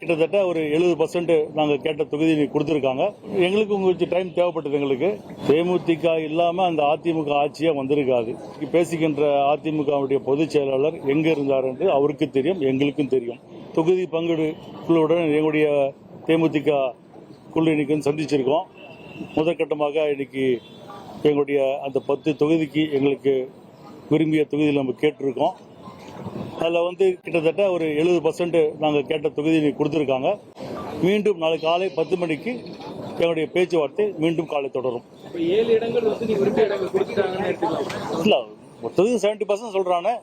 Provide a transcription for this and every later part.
கிட்டத்தட்ட ஒரு 70% நாங்கள் கேட்ட தொகுதி கொடுத்துருக்காங்க. எங்களுக்கு கொஞ்சம் டைம் தேவைப்பட்டது. எங்களுக்கு தேமுதிக இல்லாமல் அந்த அதிமுக ஆட்சியாக வந்திருக்காது. பேசுகின்ற அதிமுகவுடைய பொதுச் செயலாளர் எங்கே இருந்தார் என்று அவருக்கு தெரியும், எங்களுக்கும் தெரியும். தொகுதி பங்கீடு குழுவுடன் எங்களுடைய தேமுதிக குழு இன்னைக்கு சந்திச்சிருக்கோம். முதற்கட்டமாக இன்னைக்கு எங்களுடைய அந்த 10 தொகுதிக்கு எங்களுக்கு விரும்பிய தொகுதியில் நம்ம கேட்டிருக்கோம். அதில் கிட்டத்தட்ட ஒரு 70% நாங்கள் கேட்ட தொகுதி கொடுத்துருக்காங்க. மீண்டும் நாளை காலை 10 மணிக்கு எங்களுடைய பேச்சுவார்த்தை மீண்டும் காலை தொடரும். 7 இடங்கள் இல்லை, மொத்தது 70% சொல்றானே,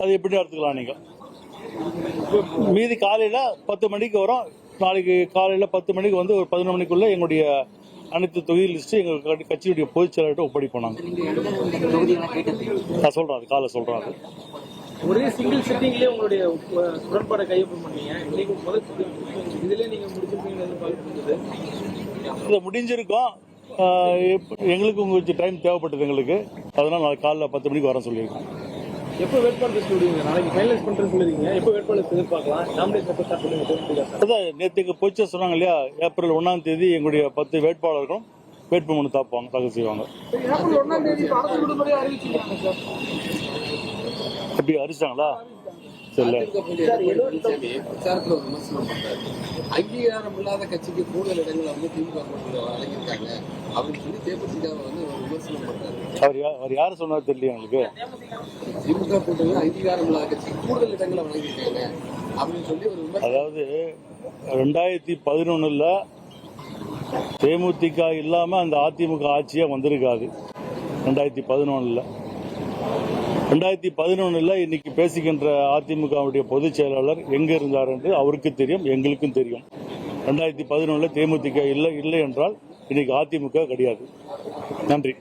அது எப்படி எடுத்துக்கலாம் நீங்க? மீதி காலையில் 10 மணிக்கு வரும். நாளைக்கு காலையில் 10 மணிக்கு ஒரு 11 மணிக்குள்ள எங்களுடைய அனைத்து தொகுதி லிஸ்ட் எங்க கட்சியுடைய பொதுச் செயலாளர்கிட்ட ஒப்படைப்போம். நான் சொல்றேன், அது காலை சொல்றேன். அது ஒரே சிங்கிள் செட்டிங்லேயே உங்களுடைய உடன்பாடை கையொப்பம் பண்ணீங்க. இன்னைக்கு இதுலேயே நீங்கள் முடிச்சிருப்பீங்கன்னு இதை முடிஞ்சிருக்கோம். எங்களுக்கு கொஞ்சம் டைம் தேவைப்பட்டது. எங்களுக்கு அதனால நாளைக்கு காலைல 10 மணிக்கு வர சொல்லியிருக்கோம். எப்போ வேட்பாளர் சொல்லுவீங்க? நாளைக்கு ஃபைனலைஸ் பண்ணுறேன்னு சொல்லிருக்கீங்க. எப்போ வேட்பாளர் எதிர்பார்க்கலாம்? நாமினேஷன் எப்போ ஸ்டார்ட் பண்ணுவீங்க? அதான் நேற்றுக்கு போச்சு சொன்னாங்க இல்லையா, ஏப்ரல் 1ஆம் தேதி எங்களுடைய 10 வேட்பாளர்களும் வேட்புமனு தாக்கல் செய்வாங்க. ஏப்ரல் 1ஆம் தேதி அரசு விடுமுறை அறிவிச்சிருக்காங்க சார். எப்படி அறிவிச்சாங்களா? அங்கீகாரம் இல்லாத கட்சிக்கு கூடுதல் இடங்களை திமுக வழங்கியிருக்காங்க அப்படின்னு சொல்லி தேமுதிக விமர்சனம் பண்றாரு. அவர் யாரு சொன்னார் தெரியல எங்களுக்கு. திமுக கூட்டணி அங்கீகாரம் இல்லாத கட்சிக்கு கூடுதல் இடங்களை வழங்கியிருக்காங்க அப்படின்னு சொல்லி ஒரு அதாவது 2011 தேமுதிக இல்லாம அந்த அதிமுக ஆட்சியா வந்திருக்காது. 2011 இன்னைக்கு பேசுகின்ற அதிமுகவுடைய பொதுச் செயலாளர் எங்க இருந்தார் என்று அவருக்கு தெரியும், எங்களுக்கும் தெரியும். 2011 தேமுதிக இல்லை என்றால் இன்னைக்கு அதிமுக கிடையாது. நன்றி.